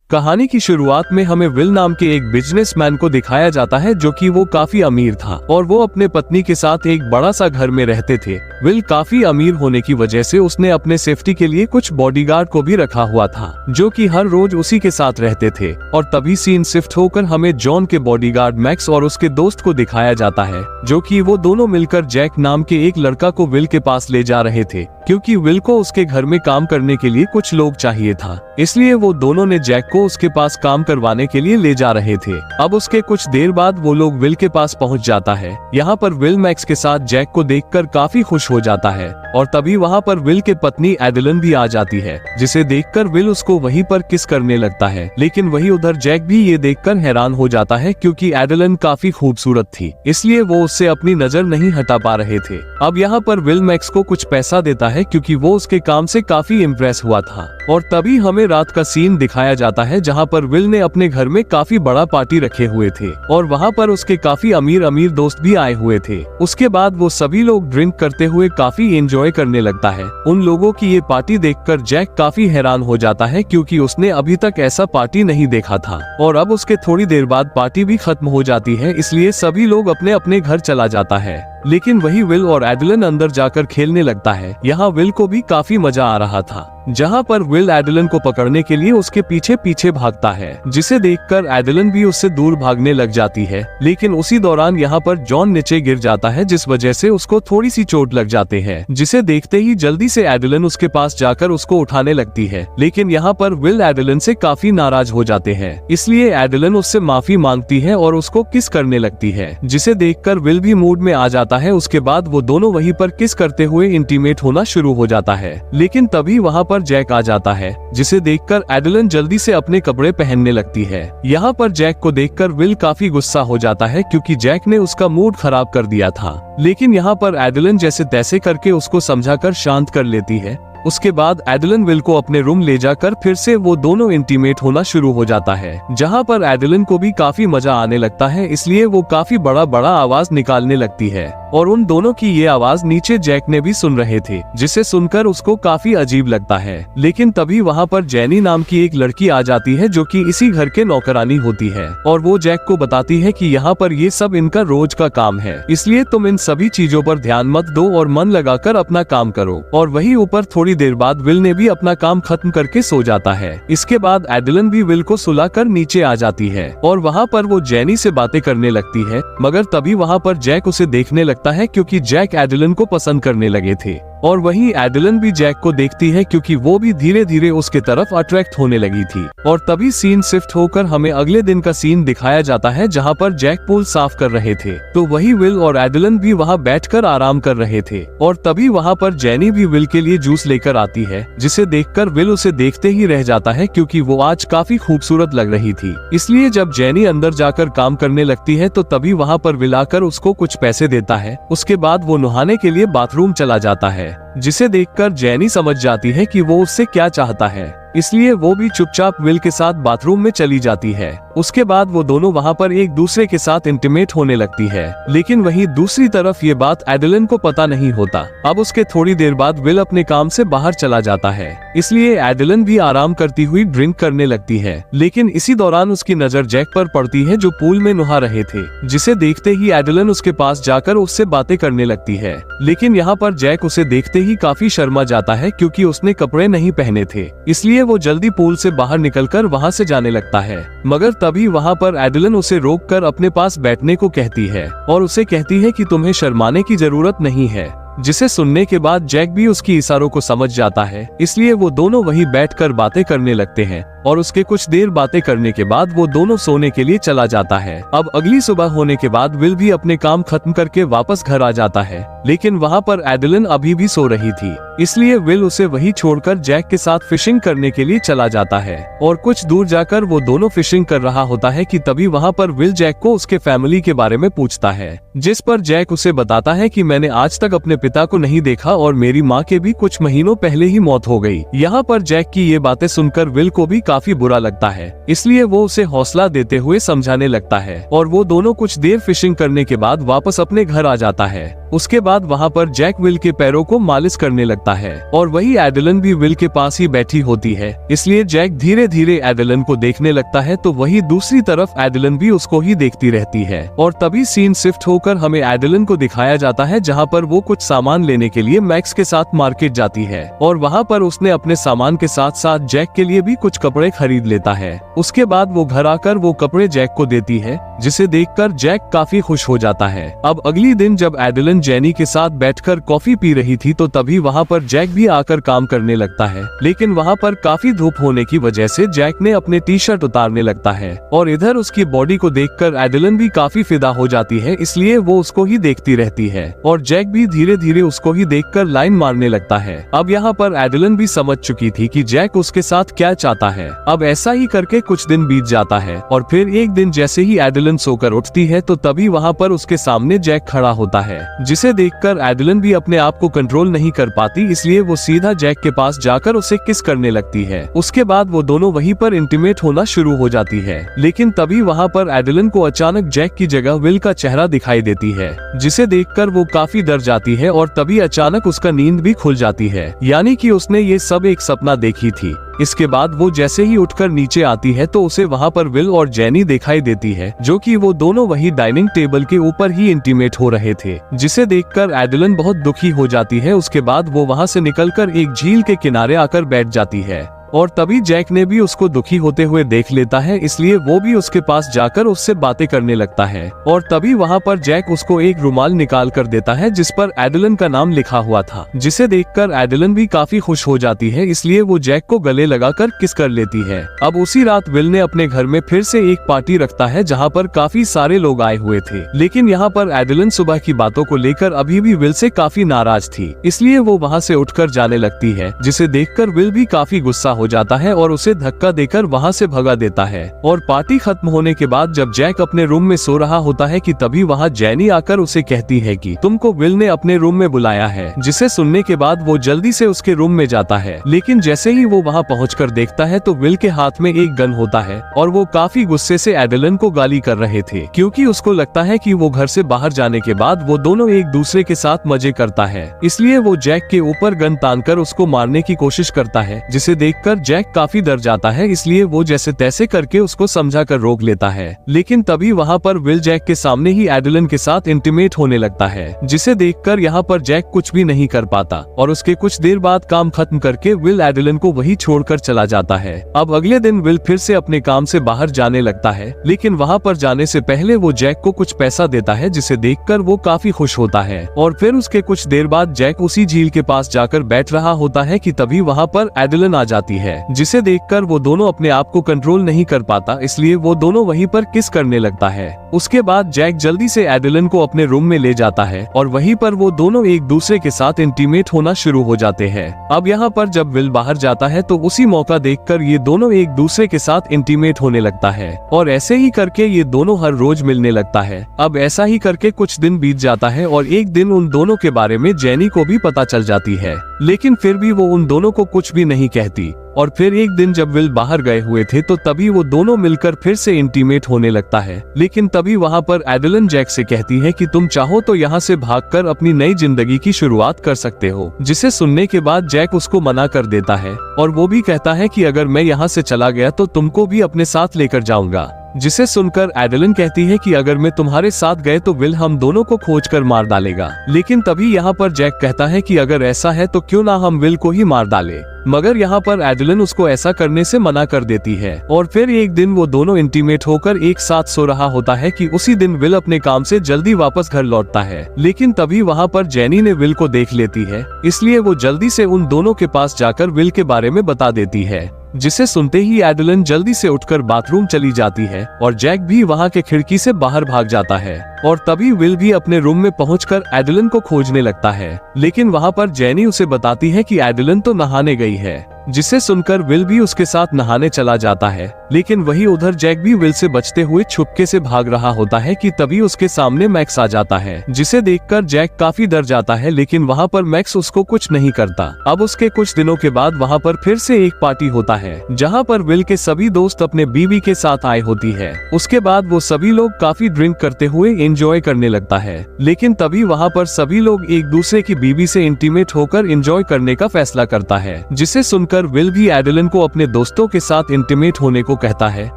कहानी की शुरुआत में हमें विल नाम के एक बिजनेसमैन को दिखाया जाता है जो कि वो काफी अमीर था और वो अपने पत्नी के साथ एक बड़ा सा घर में रहते थे। विल काफी अमीर होने की वजह से उसने अपने सेफ्टी के लिए कुछ बॉडीगार्ड को भी रखा हुआ था जो कि हर रोज उसी के साथ रहते थे। और तभी सीन शिफ्ट होकर हमें जॉन के बॉडीगार्ड मैक्स और उसके दोस्त को दिखाया जाता है जो कि वो दोनों मिलकर जैक नाम के एक लड़का को विल के पास ले जा रहे थे, क्योंकि विल को उसके घर में काम करने के लिए कुछ लोग चाहिए था। इसलिए वो दोनों ने जैक को उसके पास काम करवाने के लिए ले जा रहे थे। अब उसके कुछ देर बाद वो लोग विल के पास पहुंच जाता है। यहाँ पर विल मैक्स के साथ जैक को देखकर काफी खुश हो जाता है और तभी वहाँ पर विल के पत्नी एडलिन भी आ जाती है, जिसे देखकर विल उसको वहीं पर किस करने लगता है। लेकिन वही उधर जैक भी ये देखकर हैरान हो जाता है क्योंकि एडलिन काफी खूबसूरत थी, इसलिए वो उससे अपनी नजर नहीं हटा पा रहे थे। अब यहाँ पर विल मैक्स को कुछ पैसा देता है क्योंकि वो उसके काम से काफी इम्प्रेस हुआ था। और तभी हमें रात का सीन दिखाया जाता है जहाँ पर विल ने अपने घर में काफी बड़ा पार्टी रखे हुए थे और वहाँ पर उसके काफी अमीर अमीर दोस्त भी आए हुए थे। उसके बाद वो सभी लोग ड्रिंक करते हुए काफी एंजॉय करने लगता है। उन लोगों की ये पार्टी देखकर जैक काफी हैरान हो जाता है क्योंकि उसने अभी तक ऐसा पार्टी नहीं देखा था। और अब उसके थोड़ी देर बाद पार्टी भी खत्म हो जाती है, इसलिए सभी लोग अपने अपने घर चला जाता है। लेकिन वही विल और एडलिन अंदर जाकर खेलने लगता है। यहाँ विल को भी काफी मजा आ रहा था, जहाँ पर विल एडलिन को पकड़ने के लिए उसके पीछे पीछे भागता है, जिसे देखकर एडलिन भी उससे दूर भागने लग जाती है। लेकिन उसी दौरान यहाँ पर जॉन नीचे गिर जाता है, जिस वजह से उसको थोड़ी सी चोट लग जाते हैं, जिसे देखते ही जल्दी से एडलिन उसके पास जाकर उसको उठाने लगती है। लेकिन यहाँ पर विल एडलिन से काफी नाराज हो जाते हैं, इसलिए एडलिन उससे माफी मांगती है और उसको किस करने लगती है, जिसे देखकर विल भी मूड में आ जाता है। उसके बाद वो दोनों वहीं पर किस करते हुए इंटीमेट होना शुरू हो जाता है। लेकिन तभी वहाँ पर जैक आ जाता है, जिसे देखकर एडलिन जल्दी से अपने कपड़े पहनने लगती है। यहाँ पर जैक को देखकर विल काफी गुस्सा हो जाता है क्योंकि जैक ने उसका मूड खराब कर दिया था। लेकिन यहाँ पर एडलिन जैसे तैसे करके उसको समझाकर शांत कर लेती है। उसके बाद एडलिन विल को अपने रूम ले जाकर फिर से वो दोनों इंटीमेट होना शुरू हो जाता है, जहाँ पर एडलिन को भी काफी मजा आने लगता है, इसलिए वो काफी बड़ा बड़ा आवाज निकालने लगती है। और उन दोनों की ये आवाज नीचे जैक ने भी सुन रहे थे, जिसे सुनकर उसको काफी अजीब लगता है। लेकिन तभी वहाँ पर जेनी नाम की एक लड़की आ जाती है जो कि इसी घर के नौकरानी होती है और वो जैक को बताती है कि यहाँ पर ये सब इनका रोज का काम है, इसलिए तुम इन सभी चीजों पर ध्यान मत दो और मन लगाकर अपना काम करो। और वही ऊपर थोड़ी देर बाद विल ने भी अपना काम खत्म करके सो जाता है। इसके बाद एडलिन भी विल को सुलाकर नीचे आ जाती है और वहाँ पर वो जेनी से बातें करने लगती है, मगर तभी वहाँ पर जैक उसे देखने लगता है क्योंकि जैक एडलिन को पसंद करने लगे थे। और वहीं एडलिन भी जैक को देखती है क्योंकि वो भी धीरे धीरे उसके तरफ अट्रैक्ट होने लगी थी। और तभी सीन शिफ्ट होकर हमें अगले दिन का सीन दिखाया जाता है जहाँ पर जैक पूल साफ कर रहे थे, तो वही विल और एडलिन भी वहाँ बैठकर आराम कर रहे थे। और तभी वहाँ पर जेनी भी विल के लिए जूस लेकर आती है, जिसे देखकर विल उसे देखते ही रह जाता है क्योंकि वो आज काफी खूबसूरत लग रही थी। इसलिए जब जेनी अंदर जाकर काम करने लगती है तो तभी वहाँ पर विल आकर उसको कुछ पैसे देता है। उसके बाद वो नहाने के लिए बाथरूम चला जाता है, जिसे देखकर जेनी समझ जाती है कि वो उससे क्या चाहता है, इसलिए वो भी चुपचाप विल के साथ बाथरूम में चली जाती है। उसके बाद वो दोनों वहाँ पर एक दूसरे के साथ इंटीमेट होने लगती है। लेकिन वहीं दूसरी तरफ ये बात एडलिन को पता नहीं होता। अब उसके थोड़ी देर बाद विल अपने काम से बाहर चला जाता है, इसलिए एडलिन भी आराम करती हुई ड्रिंक करने लगती है। लेकिन इसी दौरान उसकी नजर जैक पर पड़ती है जो पूल में नहा रहे थे, जिसे देखते ही एडलिन उसके पास जाकर उससे बातें करने लगती है। लेकिन यहाँ पर जैक उसे देखते ही काफी शर्मा जाता है क्योंकि उसने कपड़े नहीं पहने थे, इसलिए वो जल्दी पूल से बाहर निकलकर वहाँ से जाने लगता है। मगर तभी वहाँ पर एडलिन उसे रोककर अपने पास बैठने को कहती है और उसे कहती है कि तुम्हें शर्माने की जरूरत नहीं है, जिसे सुनने के बाद जैक भी उसकी इशारों को समझ जाता है। इसलिए वो दोनों वहीं बैठकर बातें करने लगते हैं और उसके कुछ देर बातें करने के बाद वो दोनों सोने के लिए चला जाता है। अब अगली सुबह होने के बाद विल भी अपने काम खत्म करके वापस घर आ जाता है, लेकिन वहाँ पर एडलिन अभी भी सो रही थी, इसलिए विल उसे वहीं छोड़कर जैक के साथ फिशिंग करने के लिए चला जाता है। और कुछ दूर जाकर वो दोनों फिशिंग कर रहा होता है कि तभी वहाँ पर विल जैक को उसके फैमिली के बारे में पूछता है, जिस पर जैक उसे बताता है कि मैंने आज तक अपने पिता को नहीं देखा और मेरी माँ के भी कुछ महीनों पहले ही मौत हो गई। यहाँ पर जैक की ये बातें सुनकर विल को भी काफी बुरा लगता है, इसलिए वो उसे हौसला देते हुए समझाने लगता है और वो दोनों कुछ देर फिशिंग करने के बाद वापस अपने घर आ जाता है। उसके बाद वहाँ पर जैक विल के पैरों को मालिश करने लगता है और वही एडेलन भी विल के पास ही बैठी होती है, इसलिए जैक धीरे धीरे एडेलन को देखने लगता है तो वही दूसरी तरफ एडेलन भी उसको ही देखती रहती है। और तभी सीन शिफ्ट होकर हमें एडेलन को दिखाया जाता है जहाँ पर वो कुछ सामान लेने के लिए मैक्स के साथ मार्केट जाती है और वहाँ पर उसने अपने सामान के साथ साथ जैक के लिए भी कुछ कपड़े खरीद लेता है। उसके बाद वो घर आकर वो कपड़े जैक को देती है, जिसे देखकर जैक काफी खुश हो जाता है। अब अगली दिन जब एडेलन जेनी के साथ बैठकर कॉफी पी रही थी तो तभी वहाँ पर जैक भी आकर काम करने लगता है, लेकिन वहाँ पर काफी धूप होने की वजह से जैक ने अपने टी शर्ट उतारने लगता है और इधर उसकी बॉडी को देखकर एडेलन भी काफी फिदा हो जाती है, इसलिए वो उसको ही देखती रहती है और जैक भी धीरे धीरे उसको ही देखकर लाइन मारने लगता है। अब यहाँ पर एडेलन भी समझ चुकी थी कि जैक उसके साथ क्या चाहता है। अब ऐसा ही करके कुछ दिन बीत जाता है और फिर एक दिन जैसे ही एडेलन सोकर उठती है तो तभी वहाँ पर उसके सामने जैक खड़ा होता है, जिसे देखकर एडेलन भी अपने आप को कंट्रोल नहीं कर पाती, इसलिए वो सीधा जैक के पास जाकर उसे किस करने लगती है। उसके बाद वो दोनों वहीं पर इंटीमेट होना शुरू हो जाती है, लेकिन तभी वहाँ पर एडेलन को अचानक जैक की जगह विल का चेहरा दिखाई देती है, जिसे देखकर वो काफी डर जाती है और तभी अचानक उसका नींद भी खुल जाती है, यानी कि उसने ये सब एक सपना देखी थी। इसके बाद वो जैसे ही उठकर नीचे आती है तो उसे वहाँ पर विल और जेनी दिखाई देती है, जो कि वो दोनों वही डाइनिंग टेबल के ऊपर ही इंटीमेट हो रहे थे, जिसे देखकर एडेलन बहुत दुखी हो जाती है। उसके बाद वो वहाँ से निकलकर एक झील के किनारे आकर बैठ जाती है और तभी जैक ने भी उसको दुखी होते हुए देख लेता है, इसलिए वो भी उसके पास जाकर उससे बातें करने लगता है और तभी वहाँ पर जैक उसको एक रुमाल निकाल कर देता है जिस पर एडेलन का नाम लिखा हुआ था, जिसे देखकर एडेलन भी काफी खुश हो जाती है, इसलिए वो जैक को गले लगाकर किस कर लेती है। अब उसी रात विल ने अपने घर में फिर से एक पार्टी रखता है जहाँ पर काफी सारे लोग आए हुए थे, लेकिन यहाँ पर एडेलन सुबह की बातों को लेकर अभी भी विल से काफी नाराज थी, इसलिए वो वहाँ से उठकर जाने लगती है, जिसे देखकर विल भी काफी गुस्सा हो जाता है और उसे धक्का देकर वहाँ से भगा देता है। और पार्टी खत्म होने के बाद जब जैक अपने रूम में सो रहा होता है कि तभी वहाँ जेनी आकर उसे कहती है कि तुमको विल ने अपने रूम में बुलाया है, जिसे सुनने के बाद वो जल्दी से उसके रूम में जाता है, लेकिन जैसे ही वो वहाँ पहुंचकर देखता है तो विल के हाथ में एक गन होता है और वो काफी गुस्से से एडेलन को गाली कर रहे थे, क्योंकि उसको लगता है कि वो घर से बाहर जाने के बाद वो दोनों एक दूसरे के साथ मजे करता है, इसलिए वो जैक के ऊपर गन तानकर उसको मारने की कोशिश करता है, जिसे देखकर जैक काफी डर जाता है, इसलिए वो जैसे तैसे करके उसको समझाकर रोक लेता है। लेकिन तभी वहाँ पर विल जैक के सामने ही एडेलन के साथ इंटीमेट होने लगता है, जिसे देखकर यहाँ पर जैक कुछ भी नहीं कर पाता और उसके कुछ देर बाद काम खत्म करके विल एडेलन को वही छोड़कर चला जाता है। अब अगले दिन विल फिर से अपने काम से बाहर जाने लगता है, लेकिन वहाँ पर जाने से पहले वो जैक को कुछ पैसा देता है, जिसे देखकर वो काफी खुश होता है। और फिर उसके कुछ देर बाद जैक उसी झील के पास जाकर बैठ रहा होता है कि तभी वहाँ पर एडेलन आ जाती है, जिसे देखकर वो दोनों अपने आप को कंट्रोल नहीं कर पाता, इसलिए वो दोनों वहीं पर किस करने लगता है। उसके बाद जैक जल्दी से एडेलन को अपने रूम में ले जाता है और वहीं पर वो दोनों एक दूसरे के साथ इंटीमेट होना शुरू हो जाते हैं। अब यहाँ पर जब विल बाहर जाता है तो उसी मौका देखकर ये दोनों एक दूसरे के साथ इंटीमेट होने लगता है और ऐसे ही करके ये दोनों हर रोज मिलने लगता है। अब ऐसा ही करके कुछ दिन बीत जाता है और एक दिन उन दोनों के बारे में जेनी को भी पता चल जाती है, लेकिन फिर भी वो उन दोनों को कुछ भी नहीं कहती। और फिर एक दिन जब विल बाहर गए हुए थे तो तभी वो दोनों मिलकर फिर से इंटीमेट होने लगता है, लेकिन तभी वहाँ पर एडेलन जैक से कहती है कि तुम चाहो तो यहाँ से भागकर अपनी नई जिंदगी की शुरुआत कर सकते हो, जिसे सुनने के बाद जैक उसको मना कर देता है और वो भी कहता है कि अगर मैं यहाँ से चला गया तो तुमको भी अपने साथ लेकर जाऊंगा, जिसे सुनकर एडेलन कहती है कि अगर मैं तुम्हारे साथ गए तो विल हम दोनों को खोजकर मार डालेगा। लेकिन तभी यहाँ पर जैक कहता है कि अगर ऐसा है तो क्यों ना हम विल को ही मार डाले, मगर यहाँ पर एडेलन उसको ऐसा करने से मना कर देती है। और फिर एक दिन वो दोनों इंटीमेट होकर एक साथ सो रहा होता है कि उसी दिन विल अपने काम से जल्दी वापस घर लौटता है, लेकिन तभी वहाँ पर जेनी ने विल को देख लेती है, इसलिए वो जल्दी से उन दोनों के पास जाकर विल के बारे में बता देती है, जिसे सुनते ही एडेलन जल्दी से उठकर बाथरूम चली जाती है और जैक भी वहाँ के खिड़की से बाहर भाग जाता है। और तभी विल भी अपने रूम में पहुंचकर एडेलन को खोजने लगता है, लेकिन वहाँ पर जेनी उसे बताती है कि एडेलन तो नहाने गई है, जिसे सुनकर विल भी उसके साथ नहाने चला जाता है। लेकिन वही उधर जैक भी विल से बचते हुए छुपके से भाग रहा होता है कि तभी उसके सामने मैक्स आ जाता है, जिसे देखकर जैक काफी डर जाता है। लेकिन वहाँ पर मैक्स उसको कुछ नहीं करता। अब उसके कुछ दिनों के बाद वहाँ पर फिर से एक पार्टी होता है, जहाँ पर विल के सभी दोस्त अपने बीवी के साथ आए होती है। उसके बाद वो सभी लोग काफी ड्रिंक करते हुए एंजॉय करने लगता है। लेकिन तभी वहाँ पर सभी लोग एक दूसरे की बीवी से इंटीमेट होकर एंजॉय करने का फैसला करता है, जिसे सुनकर विल भी एडेलिन को अपने दोस्तों के साथ इंटीमेट होने को कहता है।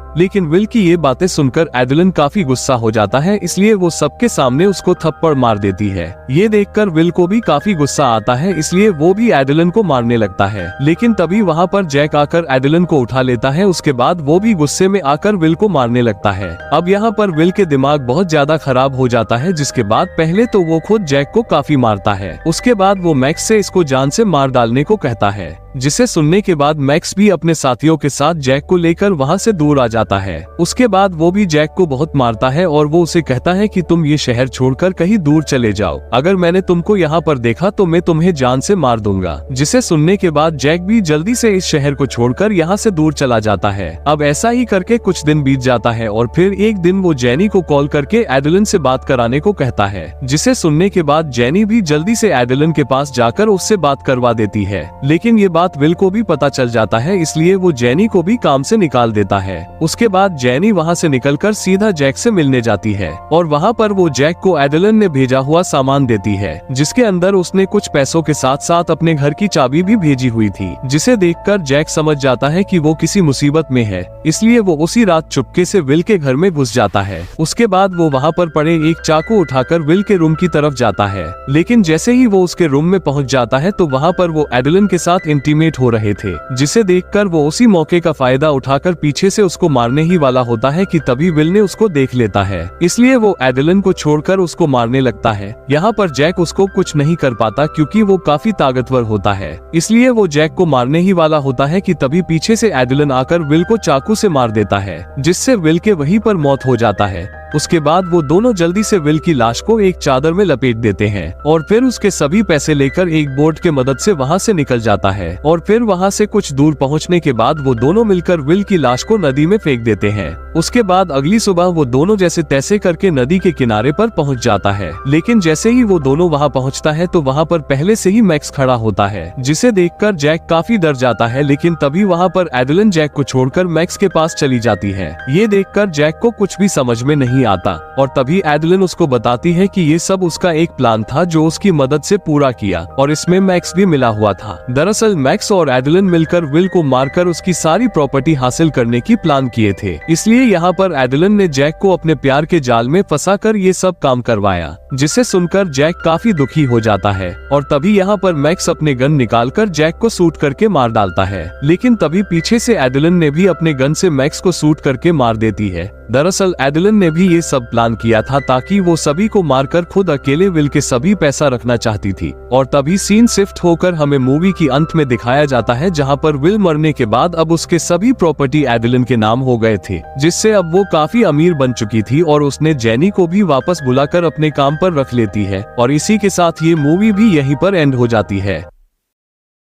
लेकिन विल की ये बातें सुनकर एडेलिन काफी गुस्सा हो जाता है, इसलिए वो सबके सामने उसको थप्पड़ मार देती है। ये देखकर विल को भी काफी गुस्सा आता है, इसलिए वो भी एडेलिन को मारने लगता है। लेकिन तभी वहाँ पर जैक आकर एडेलिन को उठा लेता है। उसके बाद वो भी गुस्से में आकर विल को मारने लगता है। अब यहाँ पर विल के दिमाग बहुत ज्यादा खराब हो जाता है, जिसके बाद पहले तो वो खुद जैक को काफी मारता है। उसके बाद वो मैक्स से इसको जान से मार डालने को कहता है, जिसे सुनने के बाद मैक्स भी अपने साथियों के साथ जैक को लेकर वहाँ से दूर आ जाता है। उसके बाद वो भी जैक को बहुत मारता है और वो उसे कहता है कि तुम ये शहर छोड़कर कहीं दूर चले जाओ, अगर मैंने तुमको यहाँ पर देखा तो मैं तुम्हें जान से मार दूंगा। जिसे सुनने के बाद जैक भी जल्दी से इस शहर को छोड़कर यहाँ से दूर चला जाता है। अब ऐसा ही करके कुछ दिन बीत जाता है और फिर एक दिन वो जेनी को कॉल करके एडेलिन से बात कराने को कहता है, जिसे सुनने के बाद जेनी भी जल्दी से एडेलिन के पास जाकर उससे बात करवा देती है। लेकिन ये बात विल को भी पता चल जाता है, इसलिए वो जेनी को भी काम से निकाल देता है। उसके बाद जेनी वहाँ से निकलकर सीधा जैक से मिलने जाती है और वहाँ पर वो जैक को एडेलिन ने भेजा हुआ सामान देती है, जिसके अंदर उसने कुछ पैसों के साथ साथ अपने घर की चाबी भी भेजी हुई थी। जिसे देखकर जैक समझ जाता है कि वो किसी मुसीबत में है, इसलिए वो उसी रात चुपके से विल के घर में घुस जाता है। उसके बाद वो वहाँ पर पड़े एक चाकू उठाकर विल के रूम की तरफ जाता है। लेकिन जैसे ही वो उसके रूम में पहुँच जाता है तो वहाँ पर वो एडेलिन के साथ इंटीमेट हो रहे थे, जिसे देखकर वो उसी मौके का फायदा उठाकर पीछे से उसको मारने ही वाला होता है कि तभी विल ने उसको देख लेता है। इसलिए वो एडेलिन को छोड़कर उसको मारने लगता है। यहाँ पर जैक उसको कुछ नहीं कर पाता क्योंकि वो काफी ताकतवर होता है, इसलिए वो जैक को मारने ही वाला होता है कि तभी पीछे से एडेलिन आकर विल को चाकू से मार देता है, जिससे विल के वहीं पर मौत हो जाता है। उसके बाद वो दोनों जल्दी से विल की लाश को एक चादर में लपेट देते हैं और फिर उसके सभी पैसे लेकर एक बोट के मदद से वहाँ से निकल जाता है। और फिर वहाँ से कुछ दूर पहुँचने के बाद वो दोनों मिलकर विल की लाश को नदी में फेंक देते हैं। उसके बाद अगली सुबह वो दोनों जैसे तैसे करके नदी के किनारे पर पहुँच जाता है। लेकिन जैसे ही वो दोनों वहाँ पहुँचता है तो वहाँ पर पहले से ही मैक्स खड़ा होता है, जिसे देखकर जैक काफी डर जाता है। लेकिन तभी वहाँ पर एडेलिन जैक को छोड़कर मैक्स के पास चली जाती है। ये देखकर जैक को कुछ भी समझ में नहीं आता और तभी एडेलिन उसको बताती है कि ये सब उसका एक प्लान था जो उसकी मदद से पूरा किया और इसमें मैक्स भी मिला हुआ था। दरअसल मैक्स और एडेलिन मिलकर विल को मारकर उसकी सारी प्रॉपर्टी हासिल करने की प्लान किए थे, इसलिए यहाँ पर एडेलिन ने जैक को अपने प्यार के जाल में फंसाकर ये सब काम करवाया, जिसे सुनकर जैक काफी दुखी हो जाता है। और तभी यहाँ पर मैक्स अपने गन निकालकर जैक को शूट करके मार डालता है। लेकिन तभी पीछे से एडेलिन ने भी अपने गन से मैक्स को शूट करके मार देती है। दरअसल एडेलिन ने भी ये सब प्लान किया था ताकि वो सभी को मारकर खुद अकेले विल के सभी पैसा रखना चाहती थी। और तभी सीन शिफ्ट होकर हमें मूवी की अंत में दिखाया जाता है, जहां पर विल मरने के बाद अब उसके सभी प्रॉपर्टी एडेलिन के नाम हो गए थे, जिससे अब वो काफी अमीर बन चुकी थी और उसने जेनी को भी वापस बुलाकर अपने काम पर रख लेती है। और इसी के साथ ये मूवी भी यहीं पर एंड हो जाती है।